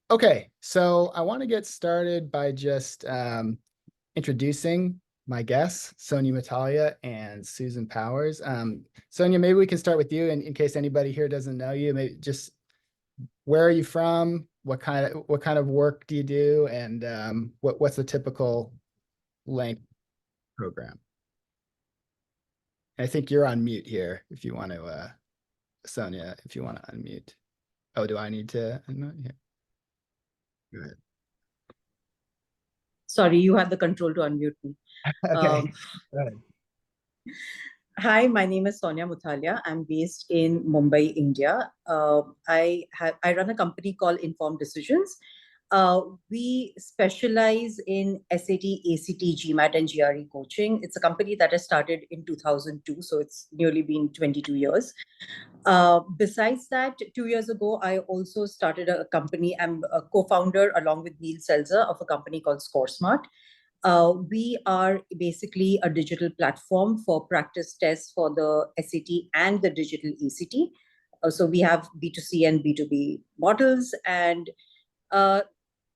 Okay, so I want to get started by just introducing my guests, Sonia Matalia and Susan Powers. Sonia, maybe we can start with you, and in case anybody here doesn't know you, maybe just where are you from? What kind of work do you do, and what's the typical length program? I think you're on mute here. If you want to, Sonia, if you want to unmute. Oh, do I need to unmute? Yeah. Go ahead. Sorry, you have the control to unmute me. Okay. Go ahead. Hi, my name is Sonia Muthalia. I'm based in Mumbai, India. I run a company called Informed Decisions. We specialize in SAT, ACT, GMAT, and GRE coaching. It's a company that I started in 2002, so it's nearly been 22 years. Besides that, 2 years ago, I also started a company. I'm a co-founder along with Neil Selzer of a company called ScoreSmart. We are basically a digital platform for practice tests for the SAT and the digital ACT. So we have B2C and B2B models, and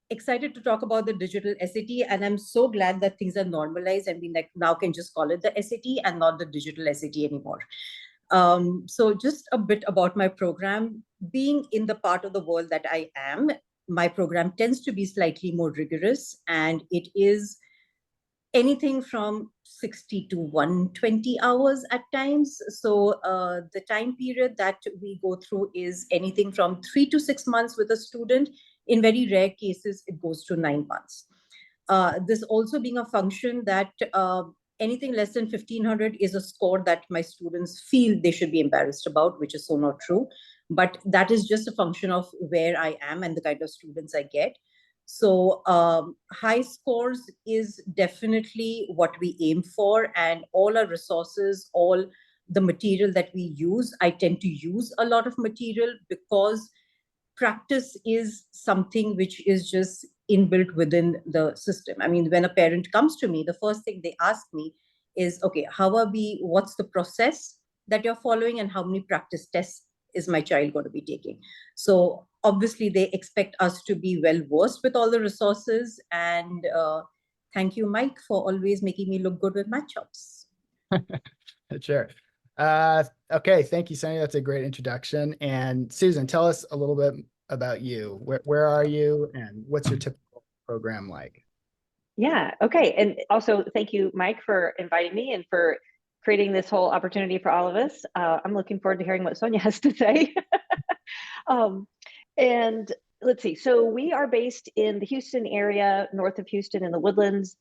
excited to talk about the digital SAT. And I'm so glad that things are normalized and we now can just call it the SAT and not the digital SAT anymore. So just a bit about my program. Being in the part of the world that I am, my program tends to be slightly more rigorous, and it is anything from 60 to 120 hours at times. So the time period that we go through is anything from 3 to 6 months with a student. In very rare cases, it goes to 9 months. This also being a function that anything less than 1500 is a score that my students feel they should be embarrassed about, which is so not true. But that is just a function of where I am and the kind of students I get. So high scores is definitely what we aim for, and all our resources, all the material that we use, I tend to use a lot of material because practice is something which is just inbuilt within the system. I mean, when a parent comes to me, the first thing they ask me is, okay, what's the process that you're following, and how many practice tests is my child going to be taking? So obviously they expect us to be well versed with all the resources. And thank you, Mike, for always making me look good with Mathchops. Sure. Okay, thank you, Sonia. That's a great introduction. And Susan, tell us a little bit about you. Where are you, and what's your typical program like? Yeah, okay. And also thank you, Mike, for inviting me and for creating this whole opportunity for all of us. I'm looking forward to hearing what Sonia has to say. And let's see, so we are based in the Houston area, north of Houston in the Woodlands.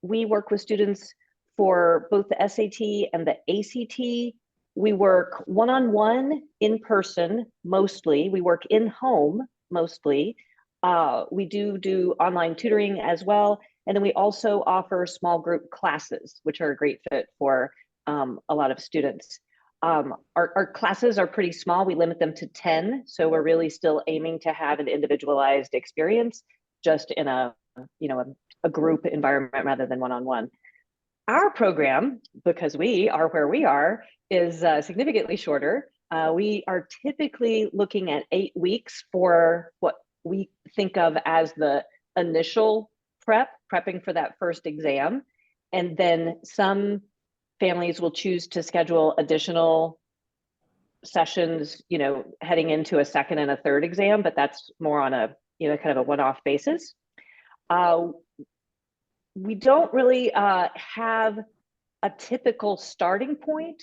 We work with students for both the SAT and the ACT. We work one-on-one in person, mostly. We work in home, mostly. We do online tutoring as well. And then we also offer small group classes, which are a great fit for a lot of students. Our classes are pretty small. We limit them to 10. So we're really still aiming to have an individualized experience just in a group environment rather than one-on-one. Our program, because we are where we are, is significantly shorter. We are typically looking at 8 weeks for what we think of as the initial prepping for that first exam. And then some families will choose to schedule additional sessions, heading into a second and a third exam, but that's more on a, kind of a one-off basis. We don't really have a typical starting point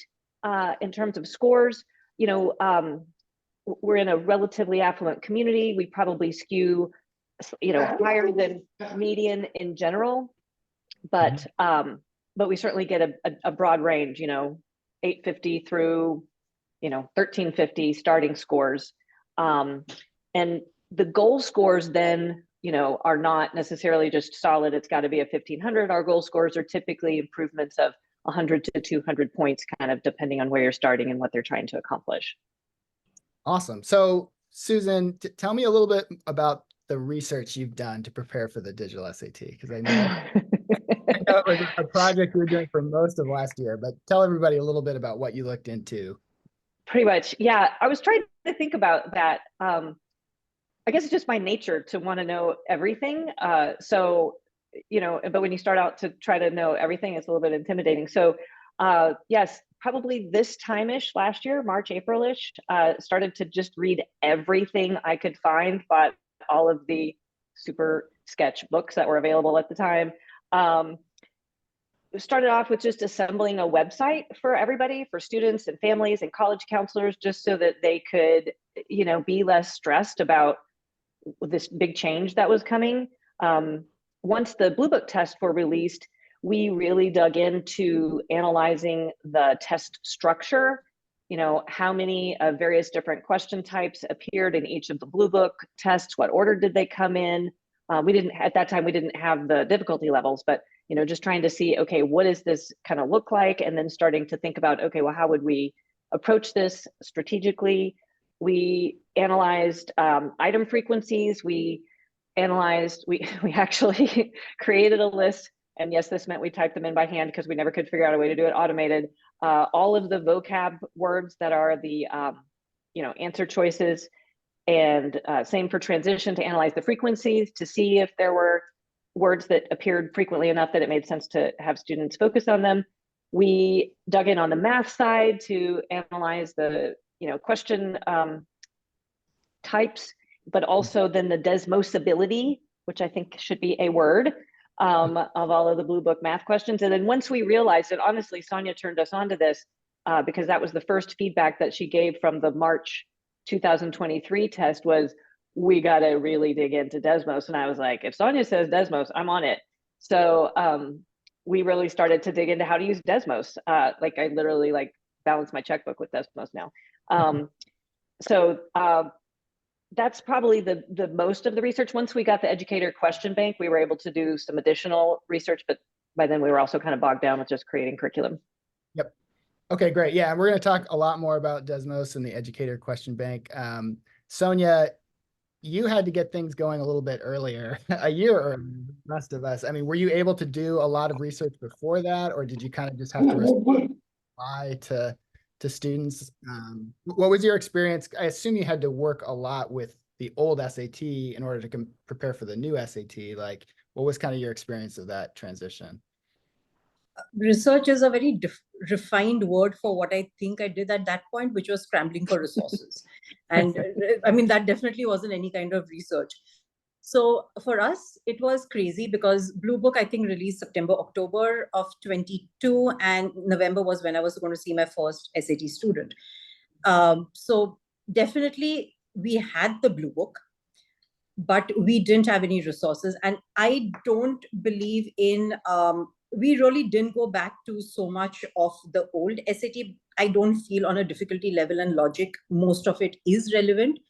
in terms of scores. We're in a relatively affluent community. We probably skew, higher than median in general, but we certainly get a broad range, 850 through, 1350 starting scores. And the goal scores then, are not necessarily just solid. It's got to be a 1500. Our goal scores are typically improvements of 100 to 200 points, kind of depending on where you're starting and what they're trying to accomplish. Awesome. So Susan, tell me a little bit about the research you've done to prepare for the digital SAT, because I know it was a project you were doing for most of last year, but tell everybody a little bit about what you looked into. Pretty much. Yeah. I was trying to think about that. I guess it's just my nature to want to know everything. So, you know, but when you start out to try to know everything, it's a little bit intimidating. So, yes, probably this time-ish last year, March, April-ish, started to just read everything I could find, bought all of the super sketch books that were available at the time. Started off with just assembling a website for everybody, for students and families and college counselors, just so that they could, you know, be less stressed about this big change that was coming. Once the Bluebook tests were released, we really dug into analyzing the test structure. You know, how many various different question types appeared in each of the Bluebook tests? What order did they come in? We didn't, at that time, we didn't have the difficulty levels, but, you know, just trying to see, okay, what does this kind of look like? And then starting to think about, okay, well, how would we approach this strategically? We analyzed item frequencies. We analyzed, we actually created a list. And yes, this meant we typed them in by hand because we never could figure out a way to do it automated. All of the vocab words that are the, you know, answer choices, and same for transition, to analyze the frequencies to see if there were words that appeared frequently enough that it made sense to have students focus on them. We dug in on the math side to analyze the, you know, question types, but also then the desmosability, which I think should be a word, of all of the Bluebook math questions. And then once we realized it, honestly, Sonia turned us onto this because that was the first feedback that she gave from the March 2023 test was, we got to really dig into Desmos. And I was like, if Sonia says Desmos, I'm on it. So we really started to dig into how to use Desmos. Like I literally like balance my checkbook with Desmos now. So that's probably the most of the research. Once we got the educator question bank, we were able to do some additional research, but by then we were also kind of bogged down with just creating curriculum. Yep. Okay, great. Yeah, we're going to talk a lot more about Desmos and the educator question bank. Sonia, you had to get things going a little bit earlier, a year earlier than the rest of us. I mean, were you able to do a lot of research before that, or did you kind of just have to reply to students? What was your experience? I assume you had to work a lot with the old SAT in order to prepare for the new SAT. Like, what was kind of your experience of that transition? Research is a very refined word for what I think I did at that point, which was scrambling for resources. And I mean, that definitely wasn't any kind of research. So for us, it was crazy because Bluebook, I think, released September, October of 22, and November was when I was going to see my first SAT student. So definitely we had the Bluebook, but we didn't have any resources. And I don't believe in, we really didn't go back to so much of the old SAT. I don't feel on a difficulty level and logic, most of it is relevant,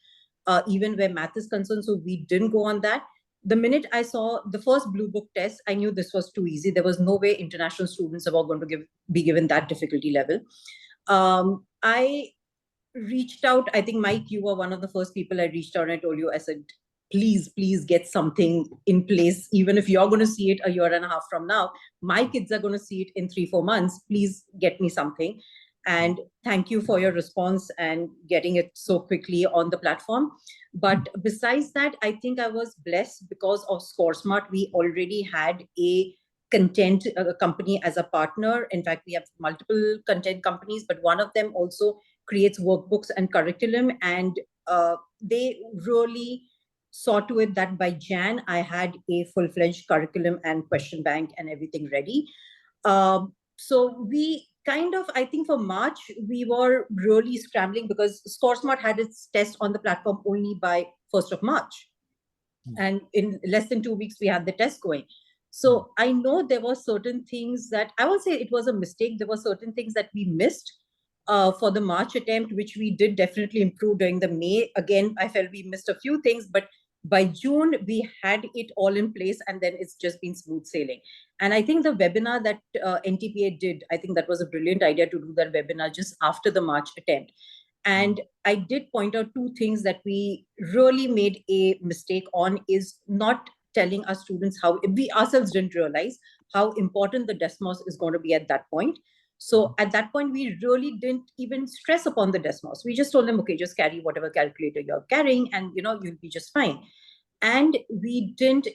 even where math is concerned. So we didn't go on that. The minute I saw the first Bluebook test, I knew this was too easy. There was no way international students are going to be given that difficulty level. I reached out. I think, Mike, you were one of the first people I reached out, and I told you, I said, please get something in place. Even if you're going to see it a year and a half from now, my kids are going to see it in 3-4 months. Please get me something. And thank you for your response and getting it so quickly on the platform. But besides that, I think I was blessed because of ScoreSmart. We already had a content company as a partner. In fact, we have multiple content companies, but one of them also creates workbooks and curriculum. And they really saw to it that by Jan, I had a full-fledged curriculum and question bank and everything ready. So we kind of, I think for March, we were really scrambling because ScoreSmart had its test on the platform only by 1st of March. And in less than 2 weeks, we had the test going. So I know there were certain things that, I would say it was a mistake. There were certain things that we missed for the March attempt, which we did definitely improve during the May. Again, I felt we missed a few things, but by June, we had it all in place, and then it's just been smooth sailing. And I think the webinar that NTPA did, I think that was a brilliant idea to do that webinar just after the March attempt. And I did point out 2 things that we really made a mistake on, is not telling our students how, we ourselves didn't realize how important the Desmos is going to be at that point. So at that point, we really didn't even stress upon the desk mouse. We just told them, okay, just carry whatever calculator you're carrying and you'll be just fine. And we didn't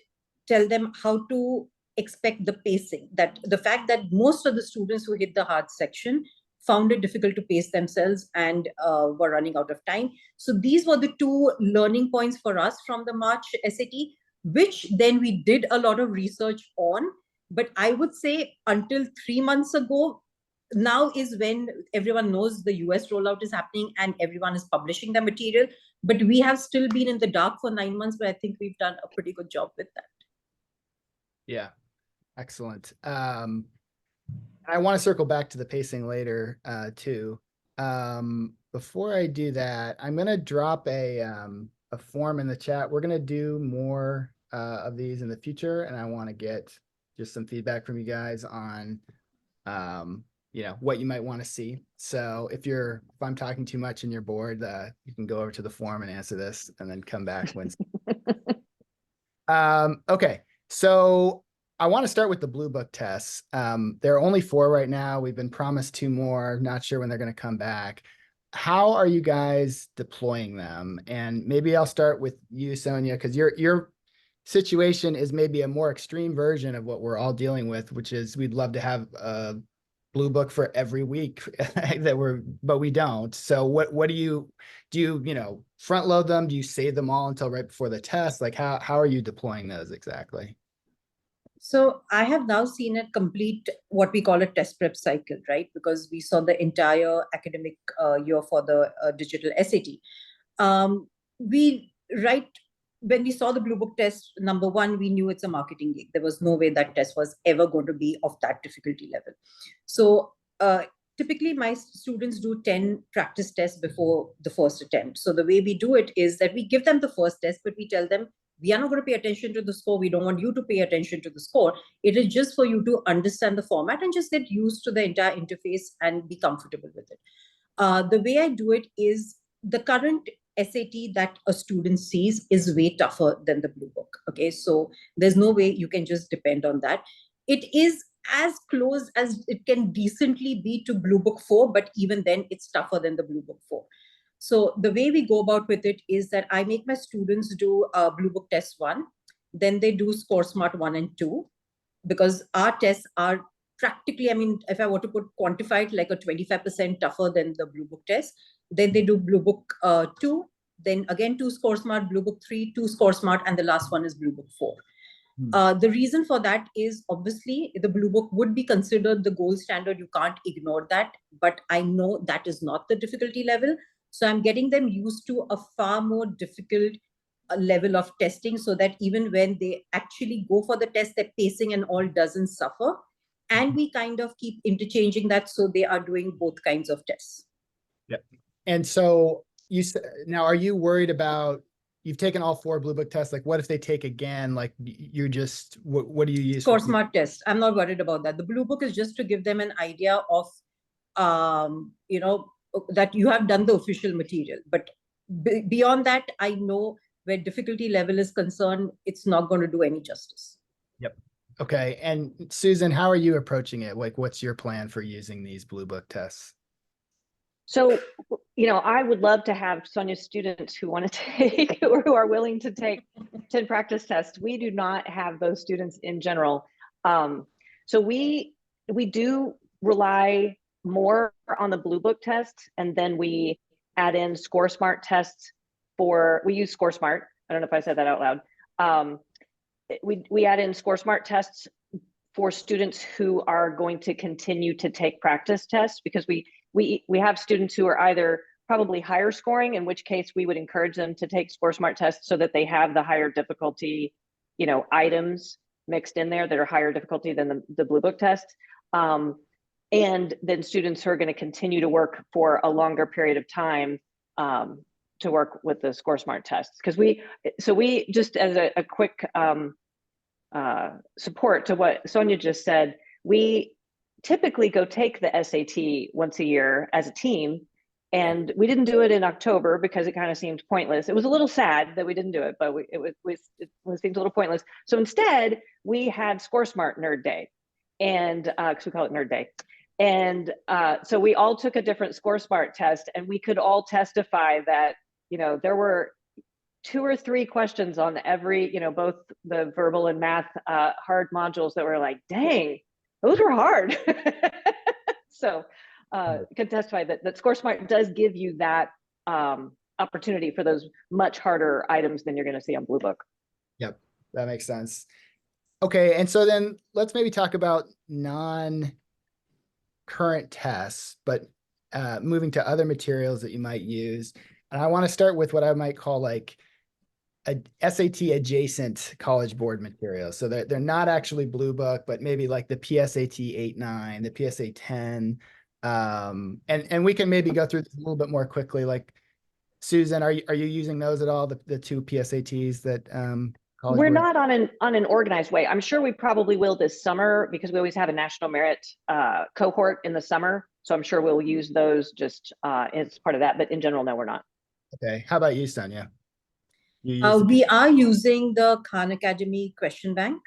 tell them how to expect the pacing, that the fact that most of the students who hit the hard section found it difficult to pace themselves and were running out of time. So these were the two learning points for us from the March SAT, which then we did a lot of research on. But I would say until 3 months ago, now is when everyone knows the US rollout is happening and everyone is publishing the material. But we have still been in the dark for 9 months, but I think we've done a pretty good job with that. Yeah, excellent. I want to circle back to the pacing later too. Before I do that, I'm going to drop a form in the chat. We're going to do more of these in the future, and I want to get just some feedback from you guys on what you might want to see. So if I'm talking too much and you're bored, you can go over to the forum and answer this and then come back when. Okay, so I want to start with the Bluebook tests. There are only 4 right now. We've been promised 2 more, not sure when they're going to come back. How are you guys deploying them? And maybe I'll start with you, Sonia, because your situation is maybe a more extreme version of what we're all dealing with, which is we'd love to have a Bluebook for every week but we don't. So what do you front load them? Do you save them all until right before the test? Like how are you deploying those exactly? So I have now seen it complete what we call a test prep cycle, right? Because we saw the entire academic year for the digital SAT. When we saw the Bluebook test, number one, we knew it's a marketing gig. There was no way that test was ever going to be of that difficulty level. So typically my students do 10 practice tests before the first attempt. So the way we do it is that we give them the first test, but we tell them, we are not going to pay attention to the score. We don't want you to pay attention to the score. It is just for you to understand the format and just get used to the entire interface and be comfortable with it. The way I do it is the current SAT that a student sees is way tougher than the Bluebook. Okay, so there's no way you can just depend on that. It is as close as it can decently be to Bluebook 4, but even then it's tougher than the Bluebook 4. So the way we go about with it is that I make my students do Bluebook test 1, then they do Score Smart 1 and 2, because our tests are practically, if I were to quantify it, like a 25% tougher than the Bluebook test. Then they do Bluebook 2, then again 2 Score Smart, Bluebook 3, 2 Score Smart, and the last one is Bluebook 4. The reason for that is obviously the Bluebook would be considered the gold standard. You can't ignore that, but I know that is not the difficulty level. So I'm getting them used to a far more difficult level of testing so that even when they actually go for the test, their pacing and all doesn't suffer. And we kind of keep interchanging that so they are doing both kinds of tests. Yep. And so now, are you worried about, you've taken all 4 Bluebook tests, like what if they take again? Like you just, what do you use? Score Smart test. I'm not worried about that. The Bluebook is just to give them an idea of, that you have done the official material. But beyond that, I know where difficulty level is concerned, it's not going to do any justice. Yep. Okay. And Susan, how are you approaching it? Like, what's your plan for using these Bluebook tests? So, I would love to have Sonia's students who want to take or who are willing to take 10 practice tests. We do not have those students in general. So we do rely more on the Bluebook test, and then we add in Score Smart tests we use Score Smart. I don't know if I said that out loud. We add in Score Smart tests for students who are going to continue to take practice tests, because we have students who are either probably higher scoring, in which case we would encourage them to take Score Smart tests so that they have the higher difficulty, items mixed in there that are higher difficulty than the Bluebook test. And then students who are going to continue to work for a longer period of time to work with the Score Smart tests. Because we just as a quick support to what Sonia just said, we typically go take the SAT once a year as a team. And we didn't do it in October because it kind of seemed pointless. It was a little sad that we didn't do it, but it seemed a little pointless. So instead, we had Score Smart Nerd Day, and because we call it Nerd Day. And so we all took a different ScoreSmart test, and we could all testify that, there were 2 or 3 questions on every, both the verbal and math hard modules that were like, dang, those were hard. So could testify that ScoreSmart does give you that opportunity for those much harder items than you're going to see on Bluebook. Yep, that makes sense. Okay, and so then let's maybe talk about non-current tests, but moving to other materials that you might use. And I want to start with what I might call like a SAT adjacent College Board material. So they're not actually Bluebook, but maybe like the PSAT 8-9, the PSA 10. And we can maybe go through this a little bit more quickly. Like Susan, are you using those at all? The 2 PSATs that College We're Board? not on an organized way. I'm sure we probably will this summer, because we always have a national merit cohort in the summer. So I'm sure we'll use those just as part of that. But in general, no, we're not. Okay. How about you, Sonia? You use We are using the Khan Academy question bank,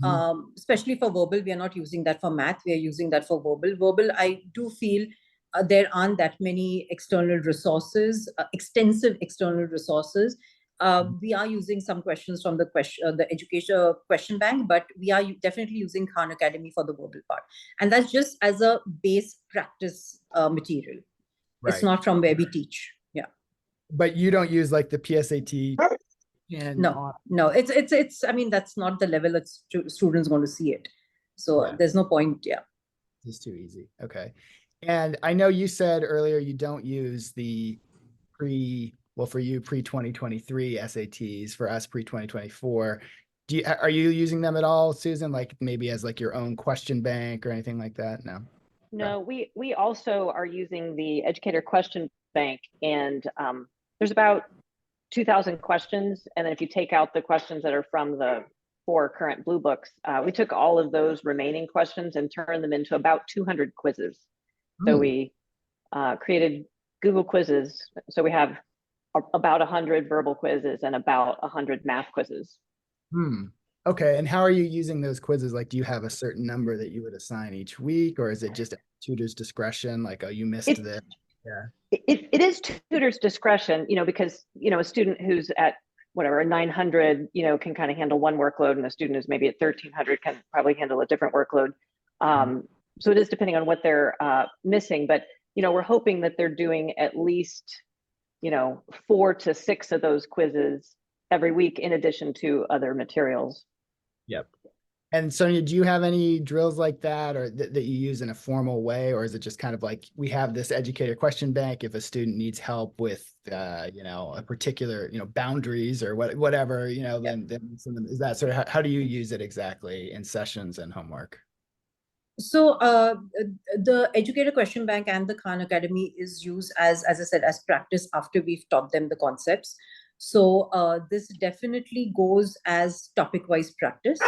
Mhm. especially for verbal. We are not using that for math. We are using that for verbal. Verbal, I do feel there aren't that many external resources, extensive external resources. We are using some questions from the education question bank, but we are definitely using Khan Academy for the verbal part. And that's just as a base practice material. It's Right. not from where we teach. Yeah. But you don't use like the PSAT and No, it's, I mean, that's not the level that students going to see it. So Yeah. there's no point. Yeah. It's too easy. Okay. And I know you said earlier you don't use the for you pre-2023 SATs, for us pre-2024. Are you using them at all, Susan? Like maybe as like your own question bank or anything like that? No. No, we also are using the educator question bank, and there's about 2,000 questions. And then if you take out the questions that are from the 4 current Bluebooks, we took all of those remaining questions and turned them into about 200 quizzes. So we created Google quizzes. So we have about 100 verbal quizzes and about 100 math quizzes. Okay. And how are you using those quizzes? Like, do you have a certain number that you would assign each week, or is it just at tutor's discretion? Like, oh, you missed this. Yeah. It is tutor's discretion, because, a student who's at whatever, a 900, can kind of handle one workload, and a student who's maybe at 1,300 can probably handle a different workload. So it is depending on what they're missing, but, we're hoping that they're doing at least, 4 to 6 of those quizzes every week, in addition to other materials. Yep. And Sonia, do you have any drills like that, or that you use in a formal way, or is it just kind of like we have this educator question bank? If a student needs help with, a particular, boundaries or whatever, then is that sort of how do you use it exactly in sessions and homework? So the educator question bank and the Khan Academy is used as I said, as practice after we've taught them the concepts. So this definitely goes as topic-wise practice.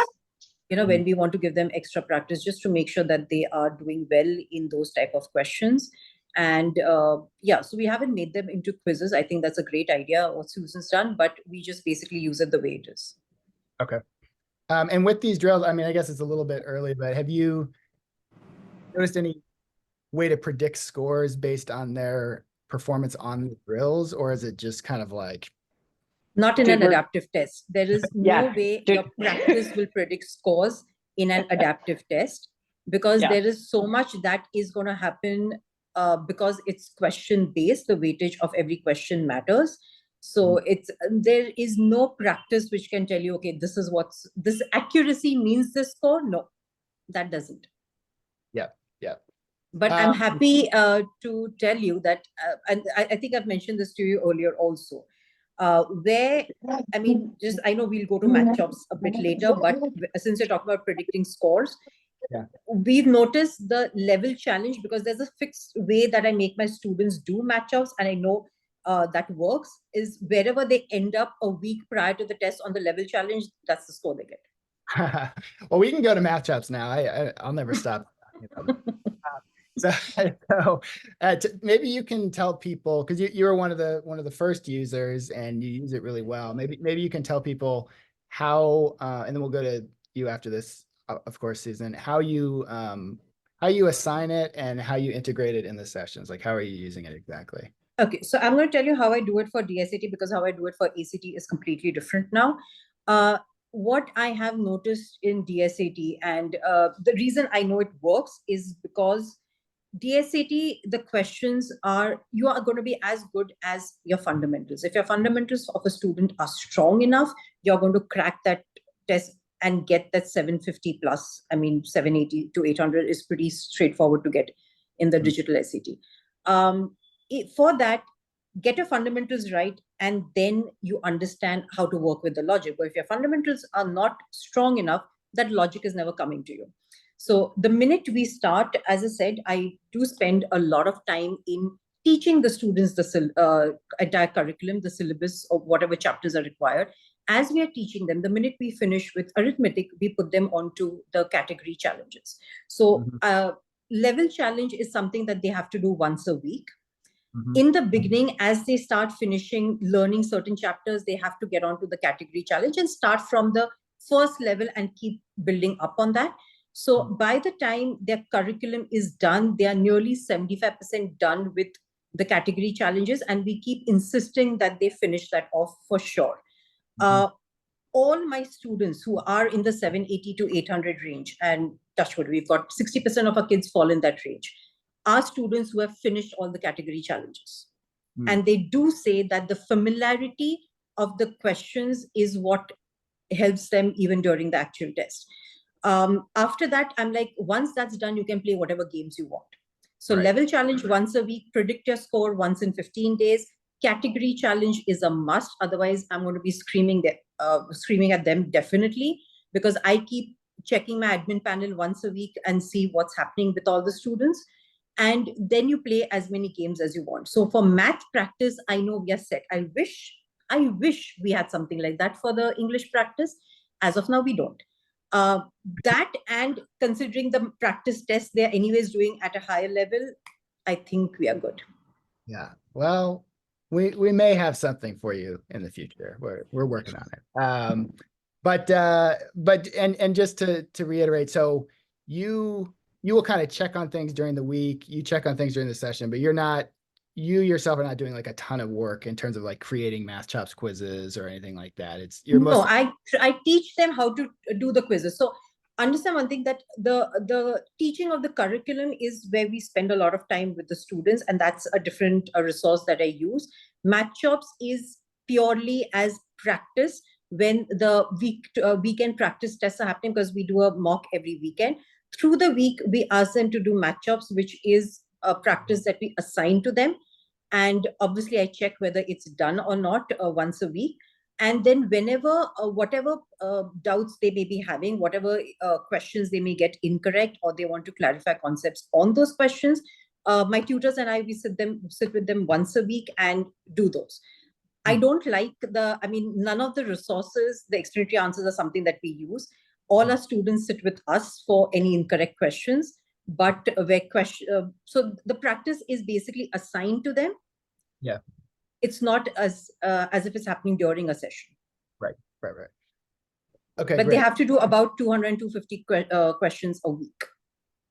When we want to give them extra practice, just to make sure that they are doing well in those type of questions. And yeah, so we haven't made them into quizzes. I think that's a great idea what Susan's done, but we just basically use it the way it is. Okay. And with these drills, I mean, I guess it's a little bit early, but have you noticed any way to predict scores based on their performance on the drills, or is it just kind of like not in an adaptive test? There is no way your practice will predict scores in an adaptive test, because there is so much that is going to happen because it's question based. The weightage of every question matters. So there is no practice which can tell you, okay, this accuracy means this score. No, that doesn't. Yeah. But I'm happy to tell you that, and I think I've mentioned this to you earlier also, where, I mean, I know we'll go to Mathchops a bit later, but since you're talking about predicting scores, we've noticed the level challenge, because there's a fixed way that I make my students do Mathchops, and I know that works, is wherever they end up a week prior to the test on the level challenge, that's the score they get. Well, we can go to Mathchops now. I'll never stop. So maybe you can tell people, because you were one of the first users and you use it really well. Maybe you can tell people how, and then we'll go to you after this, of course, Susan, how you how you assign it and how you integrate it in the sessions. Like, how are you using it exactly? Okay, so I'm going to tell you how I do it for DSAT, because how I do it for ACT is completely different now. What I have noticed in DSAT, and the reason I know it works is because DSAT, the questions are, you are going to be as good as your fundamentals. If your fundamentals of a student are strong enough, you're going to crack that test and get that 750 plus. I mean, 780 to 800 is pretty straightforward to get in the digital SAT. For that, get your fundamentals right, and then you understand how to work with the logic. But if your fundamentals are not strong enough, that logic is never coming to you. So the minute we start, as I said, I do spend a lot of time in teaching the students the entire curriculum, the syllabus, or whatever chapters are required. As we are teaching them, the minute we finish with arithmetic, we put them onto the category challenges. So level challenge is something that they have to do once a week. In the beginning, as they start finishing learning certain chapters, they have to get onto the category challenge and start from the first level and keep building up on that. So by the time their curriculum is done, they are nearly 75% done with the category challenges, and we keep insisting that they finish that off for sure. All my students who are in the 780 to 800 range, and touchwood, we've got 60% of our kids fall in that range, are students who have finished all the category challenges. And they do say that the familiarity of the questions is what helps them even during the actual test. After that, I'm like, once that's done, you can play whatever games you want. So level challenge once a week, predict your score once in 15 days. Category challenge is a must. Otherwise, I'm going to be screaming at them definitely, because I keep checking my admin panel once a week and see what's happening with all the students. And then you play as many games as you want. So for math practice, I know we are set. I wish we had something like that for the English practice. As of now, we don't. That, and considering the practice tests they're anyways doing at a higher level, I think we are good. Yeah. Well, we may have something for you in the future. We're working on it. But just to reiterate, so you will kind of check on things during the week, you check on things during the session, but you yourself are not doing like a ton of work in terms of like creating Mathchops quizzes or anything like that. I teach them how to do the quizzes. So understand one thing, that the teaching of the curriculum is where we spend a lot of time with the students, and that's a different resource that I use. Mathchops is purely as practice when the weekend practice tests are happening, because we do a mock every weekend. Through the week, we ask them to do Mathchops, which is a practice that we assign to them. And obviously, I check whether it's done or not once a week. And then whenever, whatever doubts they may be having, whatever questions they may get incorrect, or they want to clarify concepts on those questions, my tutors and I, we sit with them once a week and do those. I don't like none of the resources, the explanatory answers are something that we use. All our students sit with us for any incorrect questions, but so the practice is basically assigned to them. Yeah. It's not as if it's happening during a session. Right. Okay, but great. They have to do about 200 250 questions a week.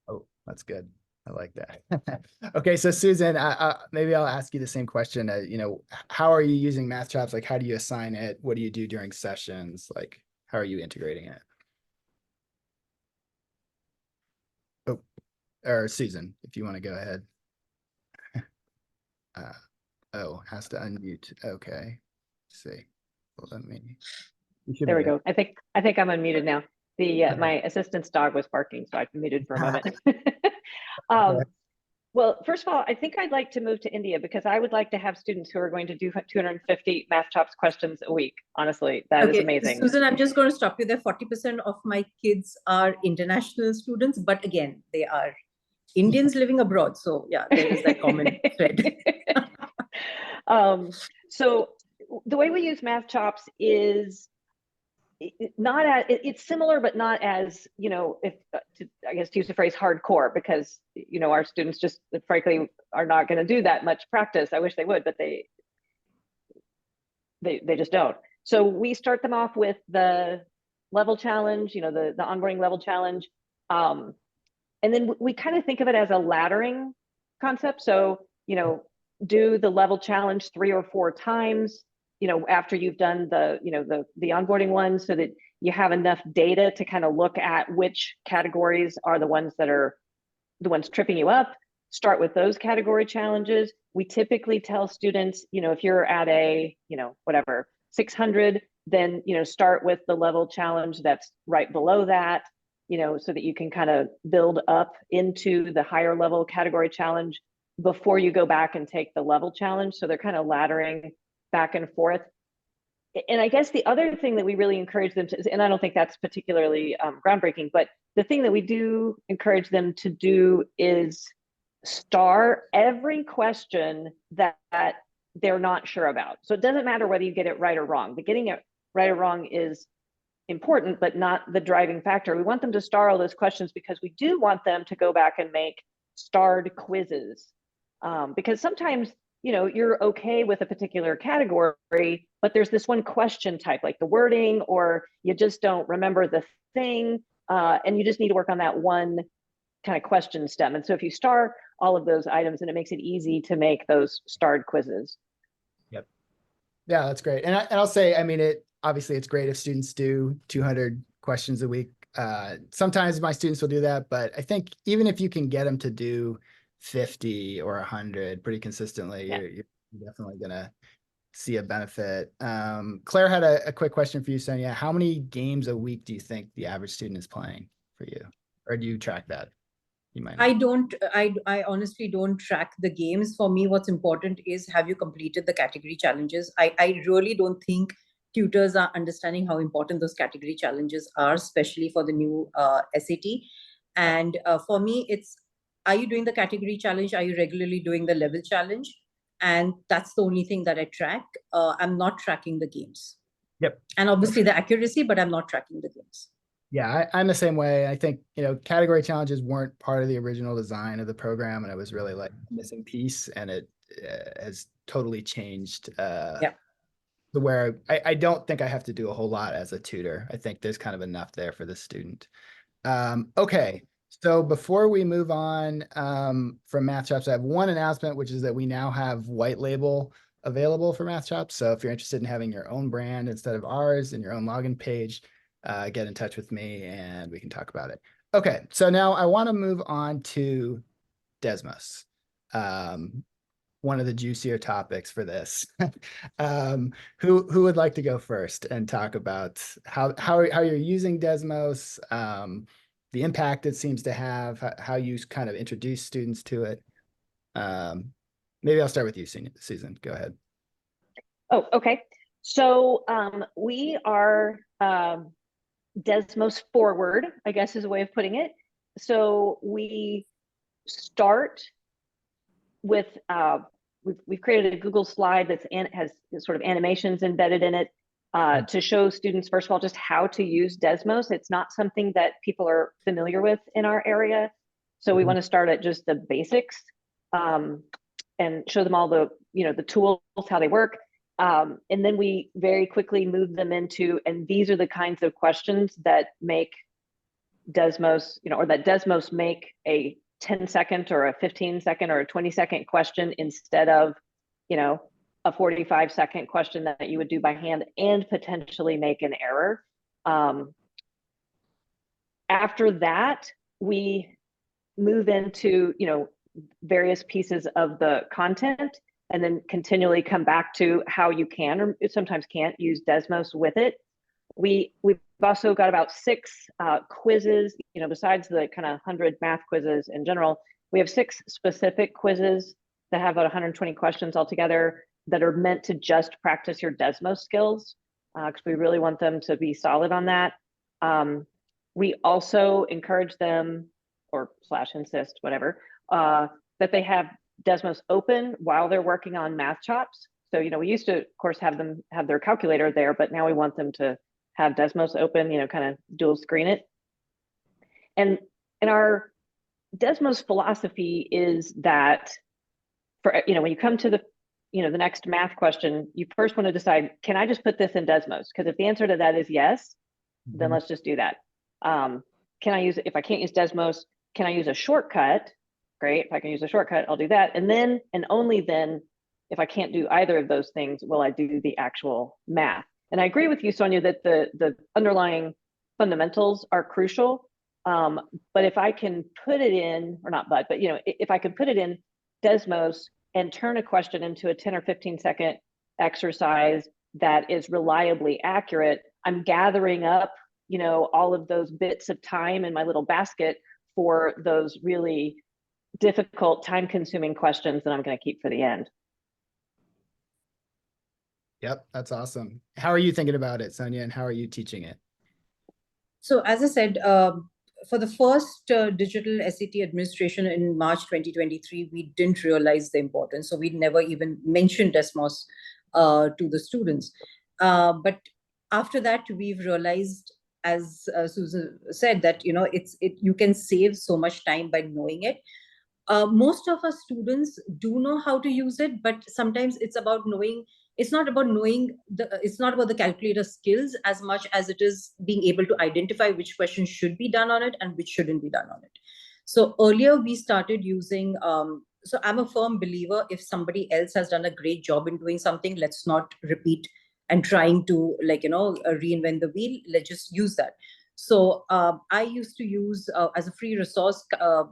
Oh, that's good. I like that. Okay, so Susan, maybe I'll ask you the same question. How are you using Mathchops? Like, how do you assign it? What do you do during sessions? Like, how are you integrating it? Oh, or Susan, if you want to go ahead. Has to unmute. Okay. Let's see. Well, There we go. I think I'm unmuted now. My assistant's dog was barking, so I've muted for a moment. Well, first of all, I think I'd like to move to India, because I would like to have students who are going to do 250 Mathchops questions a week. Honestly, that is amazing. Susan, I'm just going to stop you there. 40% of my kids are international students, but again, they are Indians living abroad. So yeah, there is that common thread. So the way we use Mathchops is it's similar, but not as, I guess to use the phrase hardcore, because, our students just frankly are not going to do that much practice. I wish they would, but they just don't. So we start them off with the level challenge, the onboarding level challenge. And then we kind of think of it as a laddering concept. So, do the level challenge 3 or 4 times, after you've done the onboarding one, so that you have enough data to kind of look at which categories are the ones that are the ones tripping you up. Start with those category challenges. We typically tell students, if you're at a, whatever, 600, then, start with the level challenge that's right below that, so that you can kind of build up into the higher level category challenge before you go back and take the level challenge. So they're kind of laddering back and forth. And I guess the other thing that we really encourage them to, and I don't think that's particularly groundbreaking, but the thing that we do encourage them to do is star every question that they're not sure about. So it doesn't matter whether you get it right or wrong. But getting it right or wrong is important, but not the driving factor. We want them to star all those questions because we do want them to go back and make starred quizzes. Because sometimes, you're okay with a particular category, but there's this one question type, like the wording, or you just don't remember the thing, and you just need to work on that one kind of question stem. And so if you star all of those items, then it makes it easy to make those starred quizzes. Yep. Yeah, that's great. And I'll say, I mean, obviously it's great if students do 200 questions a week. Sometimes my students will do that, but I think even if you can get them to do 50 or 100 pretty consistently, Yeah. you're definitely gonna see a benefit. Claire had a quick question for you, Sonia. How many games a week do you think the average student is playing for you? Or do you track that? You might not. I don't, I honestly don't track the games. For me, what's important is, have you completed the category challenges? I really don't think tutors are understanding how important those category challenges are, especially for the new SAT. And for me, it's, are you doing the category challenge? Are you regularly doing the level challenge? And that's the only thing that I track. I'm not tracking the games. Yep. And obviously the accuracy, but I'm not tracking the games. Yeah, I'm the same way. I think, category challenges weren't part of the original design of the program, and it was really like a missing piece, and it has totally changed Yeah. to where I don't think I have to do a whole lot as a tutor. I think there's kind of enough there for the student. Okay, so before we move on from Mathchops, I have one announcement, which is that we now have white label available for Mathchops. So if you're interested in having your own brand instead of ours and your own login page, get in touch with me and we can talk about it. Okay, so now I want to move on to Desmos, one of the juicier topics for this. Who would like to go first and talk about how you're using Desmos, the impact it seems to have, how you kind of introduce students to it? Maybe I'll start with you, Susan. Go ahead. Oh, okay. So we are Desmos forward, I guess is a way of putting it. So we start with, we've created a Google slide that has sort of animations embedded in it to show students, first of all, just how to use Desmos. It's not something that people are familiar with in our area. So we want to start at just the basics and show them all the, the tools, how they work. And then we very quickly move them into, and these are the kinds of questions that make Desmos, or that Desmos make a 10-second or a 15-second or a 20-second question instead of, a 45-second question that you would do by hand and potentially make an error. After that, we move into, various pieces of the content, and then continually come back to how you can, or sometimes can't, use Desmos with it. We've also got about 6 quizzes, besides the kind of 100 math quizzes in general. We have 6 specific quizzes that have about 120 questions altogether that are meant to just practice your Desmos skills, because we really want them to be solid on that. We also encourage them, or / insist, whatever, that they have Desmos open while they're working on Mathchops. So, we used to, of course, have them have their calculator there, but now we want them to have Desmos open, kind of dual screen it. And our Desmos philosophy is that for, when you come to the, the next math question, you first want to decide, can I just put this in Desmos? Because if the answer to that is yes, then let's just do that. Can I use it? If I can't use Desmos, can I use a shortcut? Great, if I can use a shortcut, I'll do that. And then, and only then, if I can't do either of those things, will I do the actual math. And I agree with you, Sonia, that the underlying fundamentals are crucial. But if I can put it in, or not but, you know, if I can put it in Desmos and turn a question into a 10 or 15 second exercise that is reliably accurate, I'm gathering up, you know, all of those bits of time in my little basket for those really difficult, time consuming questions that I'm going to keep for the end. Yep, that's awesome. How are you thinking about it, Sonia, and how are you teaching it? So as I said, for the first digital SAT administration in March 2023, we didn't realize the importance. So we never even mentioned Desmos to the students. But after that, we've realized, as Susan said, that, you know, you can save so much time by knowing it. Most of our students do know how to use it, but sometimes it's about knowing. It's not about knowing it's not about the calculator skills as much as it is being able to identify which questions should be done on it and which shouldn't be done on it. So earlier we started using, so I'm a firm believer, if somebody else has done a great job in doing something, let's not repeat and trying to, like, you know, reinvent the wheel. Let's just use that. So I used to use, as a free resource,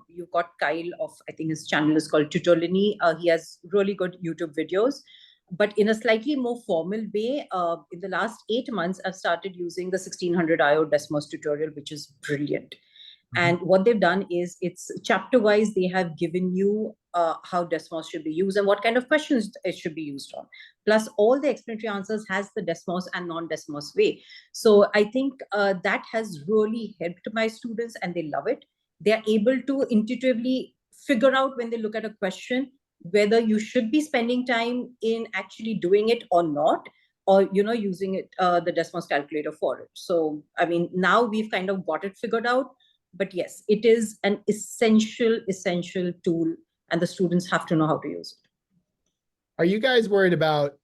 you've got Kyle of, I think his channel is called Tutorlini. He has really good YouTube videos. But in a slightly more formal way, in the last 8 months, I've started using the 1600 IO Desmos tutorial, which is brilliant. And what they've done is, it's chapter-wise, they have given you how Desmos should be used and what kind of questions it should be used on. Plus, all the explanatory answers has the Desmos and non-Desmos way. So I think that has really helped my students, and they love it. They're able to intuitively figure out, when they look at a question, whether you should be spending time in actually doing it or not, or, you know, using it, the Desmos calculator for it. So, I mean, now we've kind of got it figured out. But yes, it is an essential tool, and the students have to know how to use it. Are you guys worried about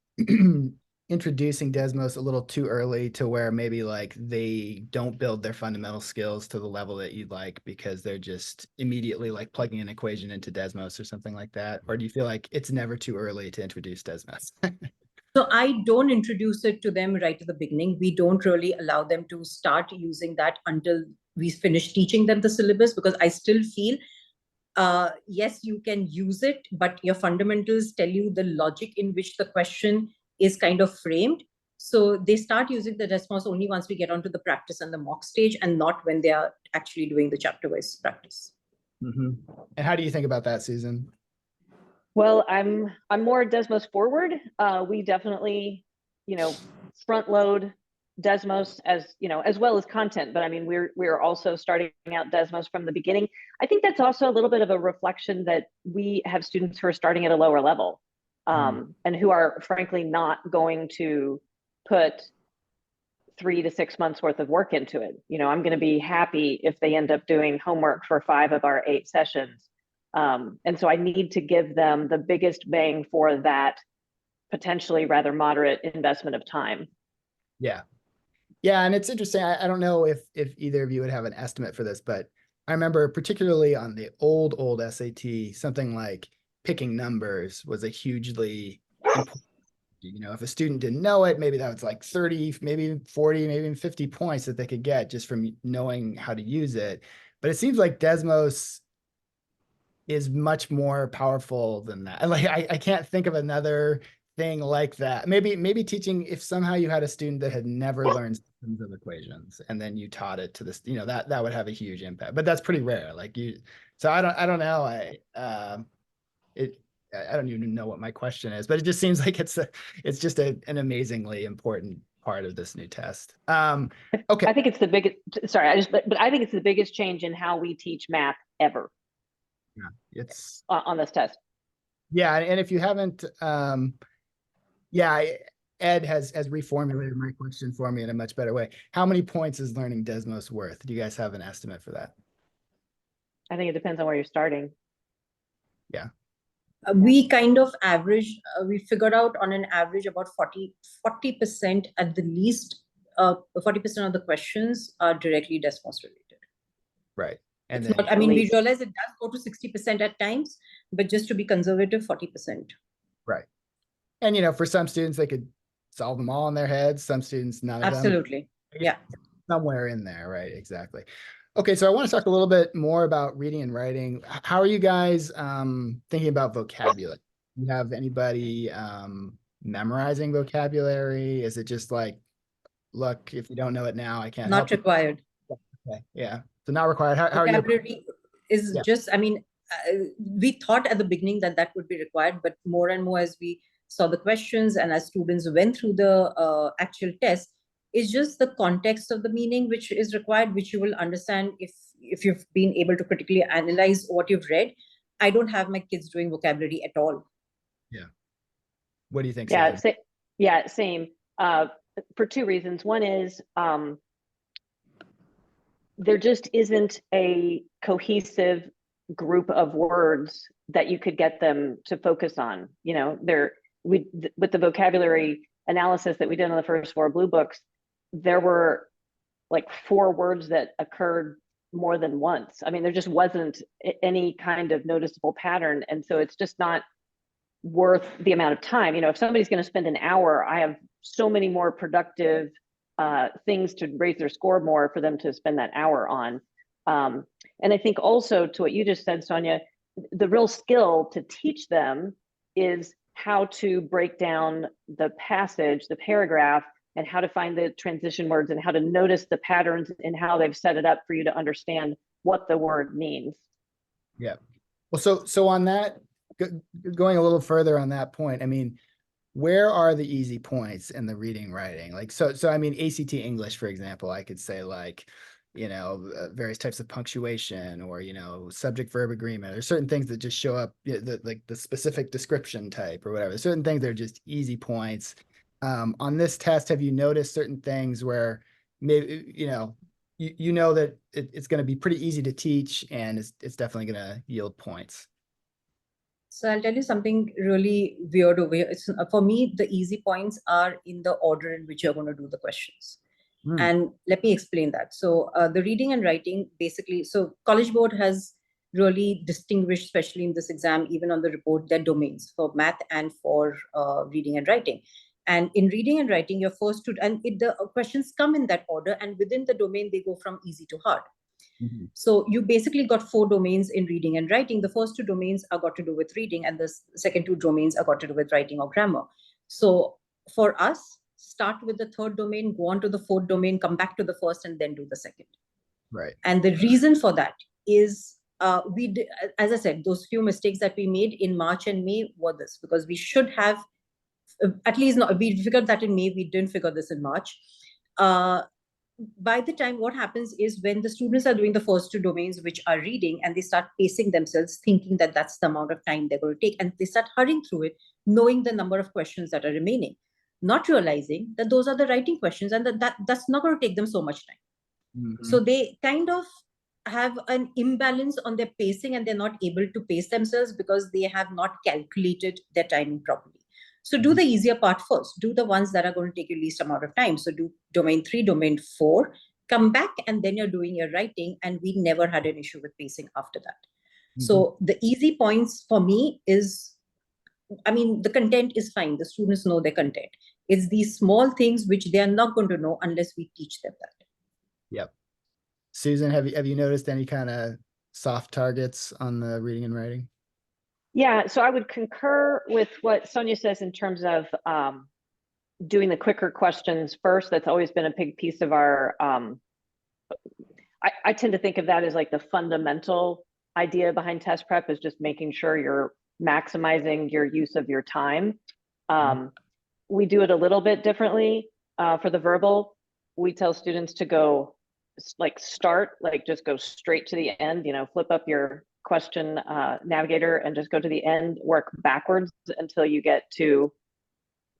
introducing Desmos a little too early, to where maybe like they don't build their fundamental skills to the level that you'd like, because they're just immediately like plugging an equation into Desmos or something like that? Or do you feel like it's never too early to introduce Desmos? So I don't introduce it to them right at the beginning. We don't really allow them to start using that until we finish teaching them the syllabus, because I still feel, yes, you can use it, but your fundamentals tell you the logic in which the question is kind of framed. So they start using the Desmos only once we get onto the practice and the mock stage, and not when they are actually doing the chapter-wise practice. And how do you think about that, Susan? Well, I'm more Desmos forward. We definitely, you know, front load Desmos, as you know, as well as content. But I mean, we're also starting out Desmos from the beginning. I think that's also a little bit of a reflection that we have students who are starting at a lower level, and who are frankly not going to put 3 to 6 months worth of work into it. You know, I'm going to be happy if they end up doing homework for 5 of our 8 sessions. And so I need to give them the biggest bang for that potentially rather moderate investment of time. Yeah. Yeah, and it's interesting. I don't know if either of you would have an estimate for this, but I remember particularly on the old SAT, something like picking numbers was a hugely important. You know, if a student didn't know it, maybe that was like 30, maybe 40, maybe even 50 points that they could get just from knowing how to use it. But it seems like Desmos is much more powerful than that. Like I can't think of another thing like that. Maybe teaching, if somehow you had a student that had never learned systems of equations and then you taught it to this, you know, that would have a huge impact. But that's pretty rare. Like so I don't know. I don't even know what my question is, but it just seems like it's just an amazingly important part of this new test. Okay. I think it's the biggest, sorry, but I think it's the biggest change in how we teach math ever. Yeah, it's on this test. Yeah, and if you haven't, Ed has reformulated my question for me in a much better way. How many points is learning Desmos worth? Do you guys have an estimate for that? I think it depends on where you're starting. Yeah. We kind of average, we figured out on an average about 40% at the least, 40% of the questions are directly Desmos related. Right. And It's then, not, I mean, we least. realize it does go to 60% at times, but just to be conservative, 40%. right. And, you know, for some students, they could solve them all in their heads. Some students, none of them. Absolutely. Yeah. Somewhere in there, right? Exactly. Okay, so I want to talk a little bit more about reading and writing. How are you guys thinking about vocabulary? Do you have anybody memorizing vocabulary? Is it just like, look, if you don't know it now, I can't Not help you? required. Okay, yeah. So not required. How are you? Vocabulary is Yeah. just, I mean, we thought at the beginning that that would be required, but more and more as we saw the questions and as students went through the actual test, it's just the context of the meaning which is required, which you will understand if you've been able to critically analyze what you've read. I don't have my kids doing vocabulary at all. Yeah. What do you think, Yeah, Susan? yeah, same. For two reasons. One is there just isn't a cohesive group of words that you could get them to focus on. You know, with the vocabulary analysis that we did on the first 4 blue books, there were like 4 words that occurred more than once. I mean, there just wasn't any kind of noticeable pattern. And so it's just not worth the amount of time. You know, if somebody's going to spend an hour, I have so many more productive things to raise their score more for them to spend that hour on. And I think also to what you just said, Sonia, the real skill to teach them is how to break down the passage, the paragraph, and how to find the transition words and how to notice the patterns and how they've set it up for you to understand what the word means. Yeah. Well, so on that, going a little further on that point, I mean, where are the easy points in the reading writing? Like, so I mean, ACT English, for example, I could say like, you know, various types of punctuation or, you know, subject verb agreement or certain things that just show up, like the specific description type or whatever. Certain things that are just easy points. On this test, have you noticed certain things where maybe, you know, you know that it's going to be pretty easy to teach and it's definitely going to yield points? So I'll tell you something really weird over here. It's, for me, the easy points are in the order in which you're going to do the questions. And let me explain that. So the reading and writing, basically, so College Board has really distinguished, especially in this exam, even on the report, their domains for math and for reading and writing. And in reading and writing, you're forced to, and the questions come in that order, and within the domain, they go from easy to hard. So you basically got 4 domains in reading and writing. The first 2 domains are got to do with reading, and the second 2 domains are got to do with writing or grammar. So for us, start with the 3rd domain, go on to the 4th domain, come back to the 1st, and then do the 2nd. Right. And the reason for that is we did, as I said, those few mistakes that we made in March and May were this, because we should have, at least not, we figured that in May, we didn't figure this in March. By the time, what happens is when the students are doing the first 2 domains, which are reading, and they start pacing themselves, thinking that that's the amount of time they're going to take, and they start hurrying through it, knowing the number of questions that are remaining, not realizing that those are the writing questions and that's not going to take them so much time. So they kind of have an imbalance on their pacing, and they're not able to pace themselves because they have not calculated their timing properly. So do the easier part first. Do the ones that are going to take you least amount of time. So do domain 3, domain 4, come back, and then you're doing your writing. And we never had an issue with pacing after that. So the easy points for me is, I mean, the content is fine. The students know their content. It's these small things which they are not going to know unless we teach them that. Yep. Susan, have you noticed any kind of soft targets on the reading and writing? Yeah, so I would concur with what Sonia says in terms of doing the quicker questions first. That's always been a big piece of our, I tend to think of that as like the fundamental idea behind test prep, is just making sure you're maximizing your use of your time. We do it a little bit differently for the verbal. We tell students to go like just go straight to the end, you know, flip up your question navigator and just go to the end, work backwards until you get to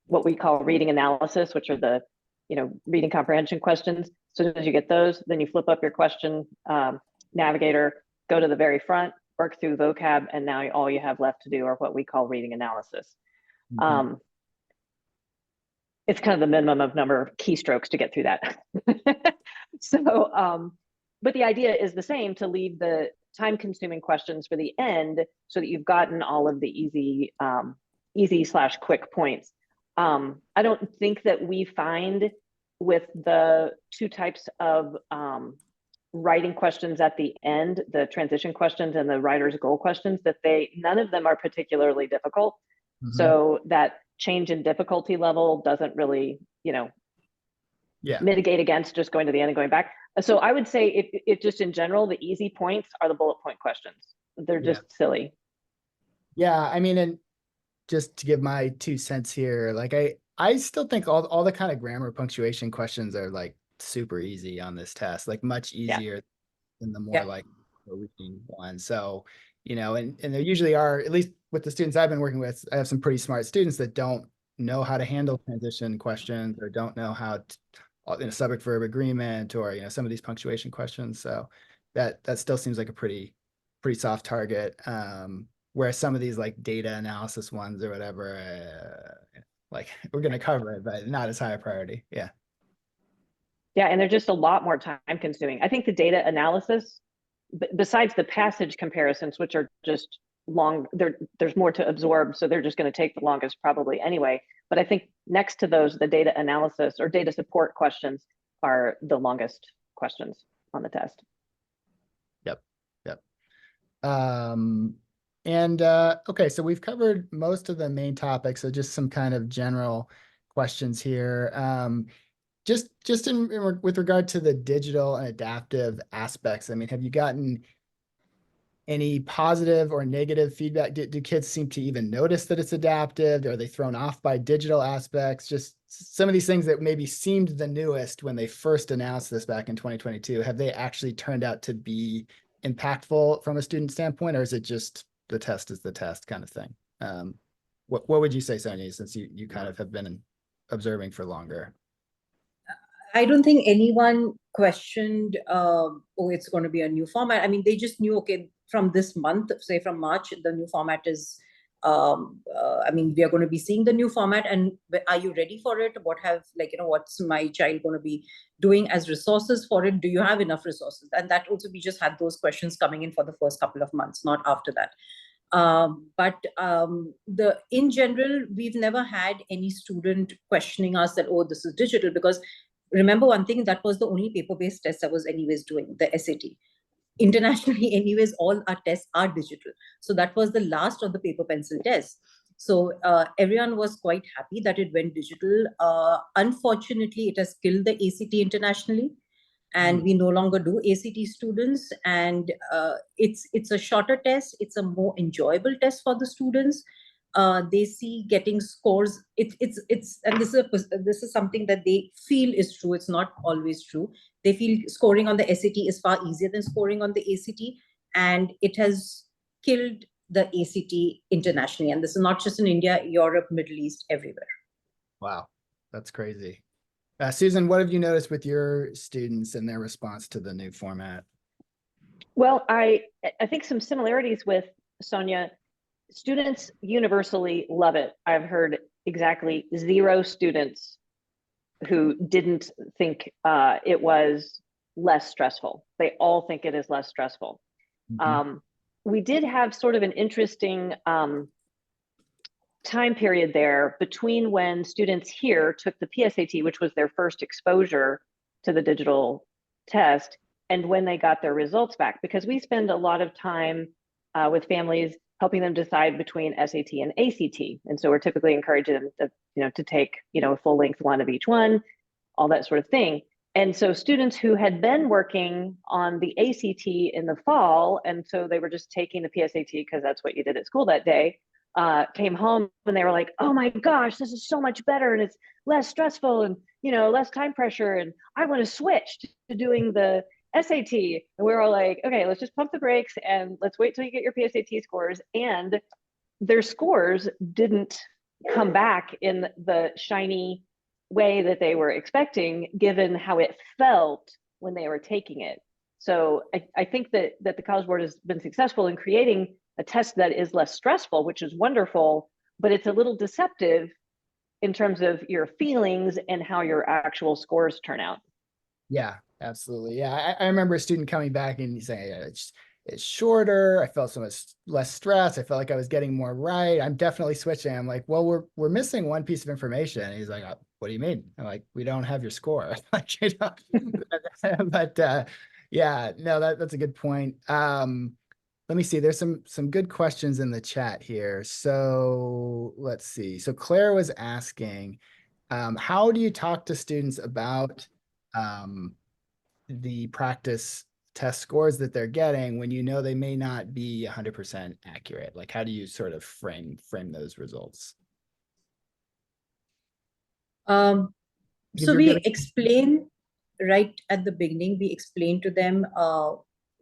what we call reading analysis, which are the, you know, reading comprehension questions. As soon as you get those, then you flip up your question navigator, go to the very front, work through vocab, and now all you have left to do are what we call reading analysis. It's kind of the minimum of number of keystrokes to get through that. So but the idea is the same, to leave the time-consuming questions for the end so that you've gotten all of the easy/quick points. I don't think that we find with the two types of writing questions at the end, the transition questions and the writer's goal questions, that none of them are particularly difficult. Mhm. So that change in difficulty level doesn't really, mitigate against just going to the end and going back. So I would say it just in general, the easy points are the bullet point questions. They're just silly. Yeah, I mean, and just to give my 2 cents here, like I still think all the kind of grammar punctuation questions are like super easy on this test, like much easier than the more like reading one. So, and there usually are, at least with the students I've been working with, I have some pretty smart students that don't know how to handle transition questions or don't know how to, subject verb agreement or, some of these punctuation questions. So that still seems like a pretty soft target. Whereas some of these like data analysis ones or whatever, like we're going to cover it, but not as high a priority. Yeah. Yeah, and they're just a lot more time consuming. I think the data analysis, besides the passage comparisons, which are just long, there's more to absorb, so they're just going to take the longest probably anyway. But I think next to those, the data analysis or data support questions are the longest questions on the test. Yep. And okay, so we've covered most of the main topics, so just some kind of general questions here. Just with regard to the digital and adaptive aspects, I mean, have you gotten any positive or negative feedback? Do kids seem to even notice that it's adaptive? Are they thrown off by digital aspects? Just some of these things that maybe seemed the newest when they first announced this back in 2022, have they actually turned out to be impactful from a student standpoint, or is it just the test is the test kind of thing? What would you say, Sonia, since you kind of have been observing for longer? I don't think anyone questioned, oh, it's going to be a new format. I mean, they just knew, okay, from this month, say from March, the new format is, I mean, we are going to be seeing the new format. And are you ready for it? What's my child going to be doing as resources for it? Do you have enough resources? And that also, we just had those questions coming in for the first couple of months, not after that. In general, we've never had any student questioning us that, oh, this is digital, because remember one thing, that was the only paper-based test I was anyways doing, the SAT. Internationally, anyways, all our tests are digital. So that was the last of the paper pencil tests. So everyone was quite happy that it went digital. Unfortunately, it has killed the ACT internationally, and we no longer do ACT students. And it's a shorter test. It's a more enjoyable test for the students. They see getting scores. And this is something that they feel is true. It's not always true. They feel scoring on the SAT is far easier than scoring on the ACT, and it has killed the ACT internationally. And this is not just in India, Europe, Middle East, everywhere. Wow, that's crazy. Susan, what have you noticed with your students and their response to the new format? Well, I think some similarities with Sonia. Students universally love it. I've heard exactly 0 students who didn't think it was less stressful. They all think it is less stressful. Mm-hmm. We did have sort of an interesting time period there between when students here took the PSAT, which was their first exposure to the digital test, and when they got their results back, because we spend a lot of time with families helping them decide between SAT and ACT. And so we're typically encouraging them to take, a full length one of each one, all that sort of thing. And so students who had been working on the ACT in the fall, and so they were just taking the PSAT because that's what you did at school that day, came home and they were like, oh my gosh, this is so much better, and it's less stressful, and less time pressure, and I want to switch to doing the SAT. And we were all like, okay, let's just pump the brakes and let's wait till you get your PSAT scores. And their scores didn't come back in the shiny way that they were expecting, given how it felt when they were taking it. So I think that the College Board has been successful in creating a test that is less stressful, which is wonderful, but it's a little deceptive in terms of your feelings and how your actual scores turn out. Yeah, Absolutely. Yeah. I remember a student coming back and saying, "Yeah, it's shorter. I felt so much less stress. I felt like I was getting more right. I'm definitely switching." I'm like, well, we're missing one piece of information. And he's like, what do you mean?" I'm like, we don't have your score. Like, but yeah, no, that's a good point. Let me see. There's some good questions in the chat here. So let's see. So Claire was asking, how do you talk to students about um, the practice test scores that they're getting when you know they may not be 100% accurate? Like, how do you sort of frame those results? Um, Because so you're we giving, explain right at the beginning, we explain to them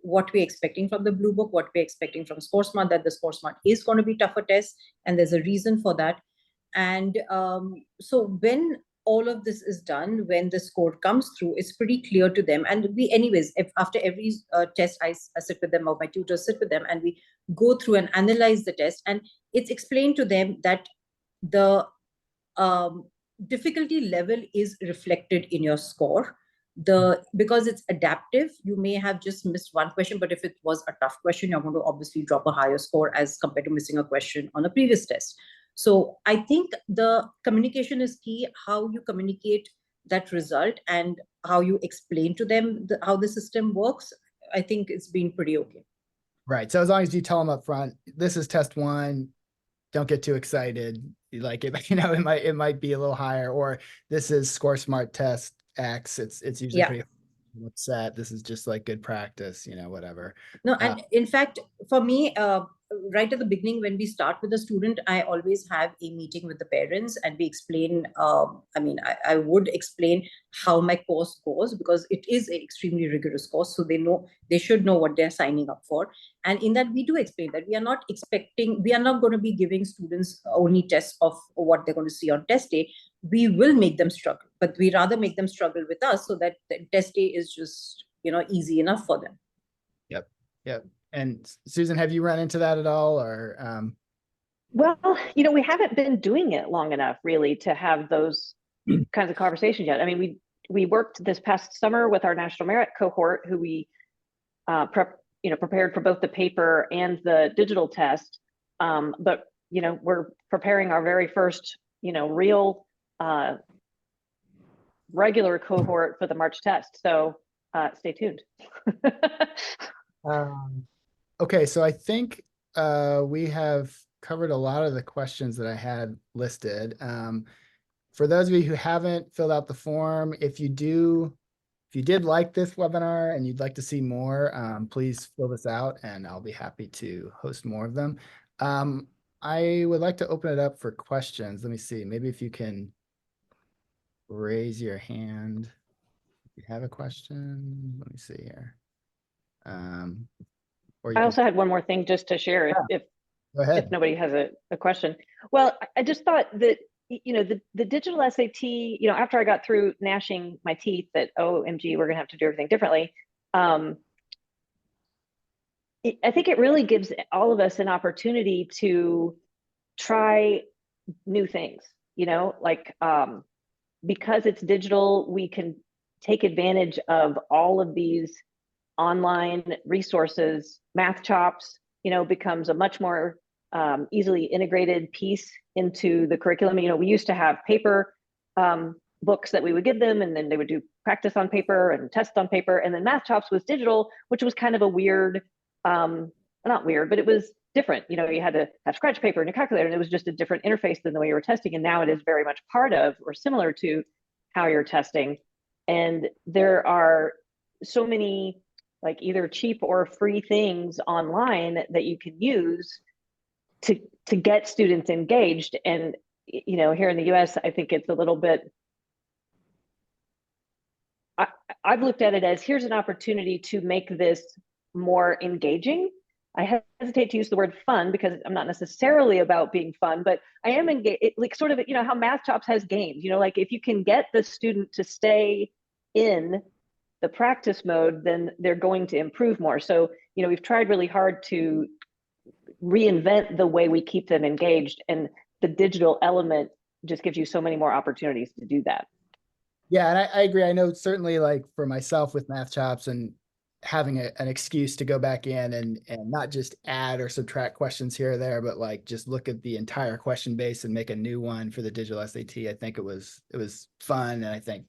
what we're expecting from the Blue Book, what we're expecting from ScoreSmart, that the ScoreSmart is going to be tougher tests, and there's a reason for that. And so when all of this is done, when the score comes through, it's pretty clear to them. And we, anyways, if after every test, I sit with them, or my tutors sit with them, and we go through and analyze the test. And it's explained to them that the um, difficulty level is reflected in your score. Because it's adaptive, you may have just missed one question, but if it was a tough question, you're going to obviously drop a higher score as compared to missing a question on a previous test. So I think the communication is key. How you communicate that result and how you explain to them how the system works, I think it's been pretty okay. right. So as long as you tell them up front, this is test one, don't get too excited. Like it, it might be a little higher, or this is Score Smart Test X. It's usually Yeah. pretty set. This is just like good practice, whatever. No, and in fact, for me, right at the beginning, when we start with a student, I always have a meeting with the parents and we explain. I would explain how my course goes, because it is an extremely rigorous course. So they should know what they're signing up for. And in that, we do explain that we are not going to be giving students only tests of what they're going to see on test day. We will make them struggle, but we rather make them struggle with us so that the test day is just, easy enough for them. Yep. Yep. And Susan, have you run into that at all, or Well, we haven't been doing it long enough really to have those kinds of conversations yet. I mean, we worked this past summer with our national merit cohort, who we prepared for both the paper and the digital test. But we're preparing our very first real regular cohort for the March test. So stay tuned. Okay, so I think we have covered a lot of the questions that I had listed. For those of you who haven't filled out the form, if you did like this webinar and you'd like to see more, please fill this out and I'll be happy to host more of them. I would like to open it up for questions. Let me see, maybe if you can raise your hand if you have a question. Let me see here. Or you I can, also had one more thing just to share if go ahead. nobody has a question. Well, I just thought that the digital SAT, after I got through gnashing my teeth that OMG, we're gonna have to do everything differently. I think it really gives all of us an opportunity to try new things, because it's digital, we can take advantage of all of these online resources. Mathchops, becomes a much more easily integrated piece into the curriculum. We used to have paper books that we would give them, and then they would do practice on paper and test on paper. And then Mathchops was digital, which was kind of a weird, not weird, but it was different. You had to have scratch paper and a calculator, and it was just a different interface than the way you were testing. And now it is very much part of or similar to how you're testing. And there are so many like either cheap or free things online that you can use to get students engaged. And here in the US, I think it's a little bit, I've looked at it as here's an opportunity to make this more engaging. I hesitate to use the word fun because I'm not necessarily about being fun, but I am engaged, like sort of, how Mathchops has games, like if you can get the student to stay in the practice mode, then they're going to improve more. So, we've tried really hard to reinvent the way we keep them engaged, and the digital element just gives you so many more opportunities to do that. Yeah, and I agree. I know certainly like for myself with Mathchops and having an excuse to go back in and not just add or subtract questions here or there, but like just look at the entire question base and make a new one for the digital SAT. I think it was fun, and I think,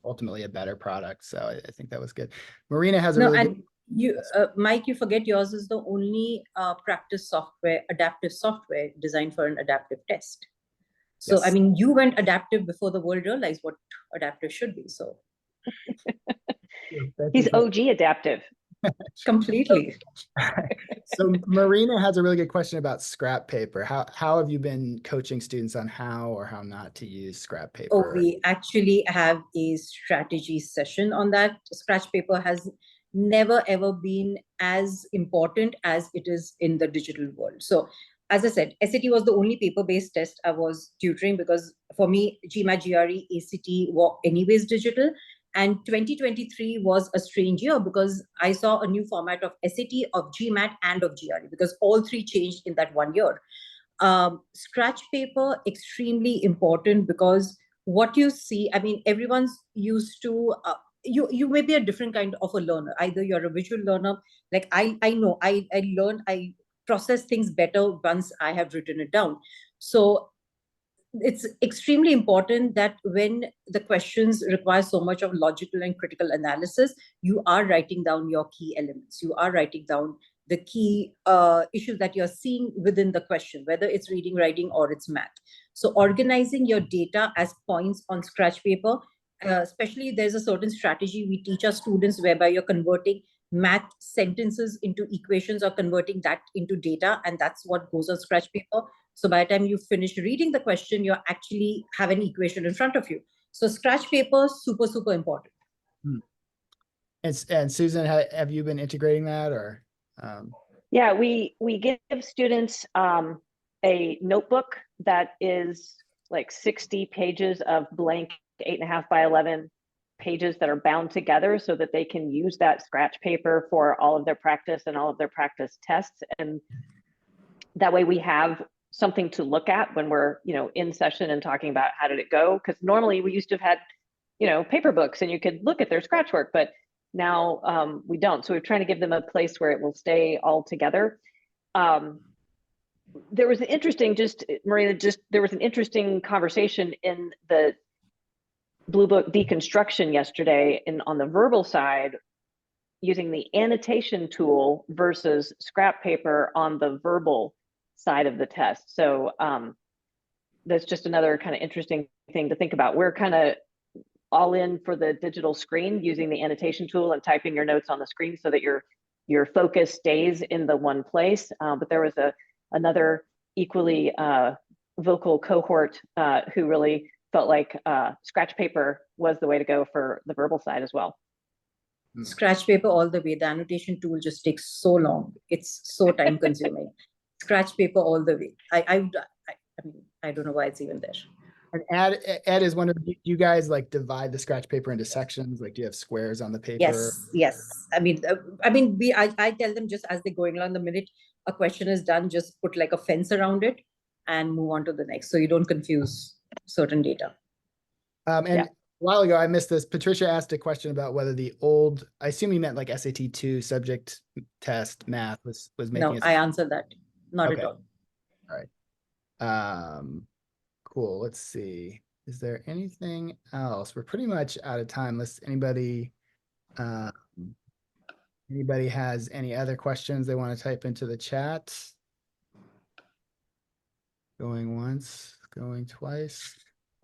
ultimately a better product. So I think that was good. Marina has a No, really good. and you, Mike, you forget yours is the only practice software, adaptive software designed for an adaptive test. So, I Yes. mean, you went adaptive before the world realized what adaptive should be. So, Thank you He's for OG adaptive. completely. So Marina has a really good question about scrap paper. How have you been coaching students on how or how not to use scrap Oh, paper? we actually have a strategy session on that. Scratch paper has never ever been as important as it is in the digital world. So, as I said, SAT was the only paper-based test I was tutoring because for me, GMAT, GRE, ACT were anyways digital. And 2023 was a strange year because I saw a new format of SAT, of GMAT, and of GRE because all three changed in that 1 year. Scratch paper, extremely important because what you see, I mean, everyone's used to, you may be a different kind of a learner. Either you're a visual learner, like I know, I learned, I process things better once I have written it down. So it's extremely important that when the questions require so much of logical and critical analysis, you are writing down your key elements. You are writing down the key issues that you're seeing within the question, whether it's reading, writing, or it's math. So organizing your data as points on scratch paper, especially there's a certain strategy we teach our students whereby you're converting math sentences into equations or converting that into data, and that's what goes on scratch paper. So by the time you finish reading the question, you actually have an equation in front of you. So scratch paper, super, super important. And Susan, have you been integrating that or? Yeah, we give students a notebook that is like 60 pages of blank 8.5 by 11 pages that are bound together so that they can use that scratch paper for all of their practice and all of their practice tests. And that way we have something to look at when we're, in session and talking about how did it go? Because normally we used to have had, paper books and you could look at their scratch work, but now we don't. So we're trying to give them a place where it will stay all together. There was an interesting, Marina, there was an interesting conversation in the Bluebook deconstruction yesterday on the verbal side, using the annotation tool versus scrap paper on the verbal side of the test. So that's just another kind of interesting thing to think about. We're kind of all in for the digital screen using the annotation tool and typing your notes on the screen so that your focus stays in the one place. But there was another equally vocal cohort who really felt like scratch paper was the way to go for the verbal side as well. Scratch paper all the way. The annotation tool just takes so long. It's so time consuming. Scratch paper all the way. I mean, I don't know why it's even there. And Ed is wondering, do you guys like divide the scratch paper into sections? Like, do you have squares on the paper? Yes. I mean, I tell them just as they're going along, the minute a question is done, just put like a fence around it and move on to the next. So you don't confuse certain data. And a while ago, I missed this. Patricia asked a question about whether the old, I assume you meant like SAT 2 subject test math was making. No, I answered that. Not Okay. at all. All right. Cool. Let's see. Is there anything else? We're pretty much out of time. Unless anybody has any other questions they want to type into the chat. Going once, going twice.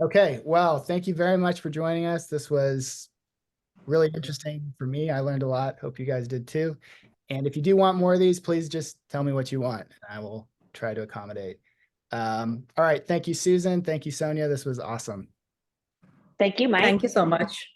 Okay. Well, thank you very much for joining us. This was really interesting for me. I learned a lot. Hope you guys did too. And if you do want more of these, please just tell me what you want. And I will try to accommodate. All right. Thank you, Susan. Thank you, Sonia. This was awesome. Thank you, Mike. Thank you so much.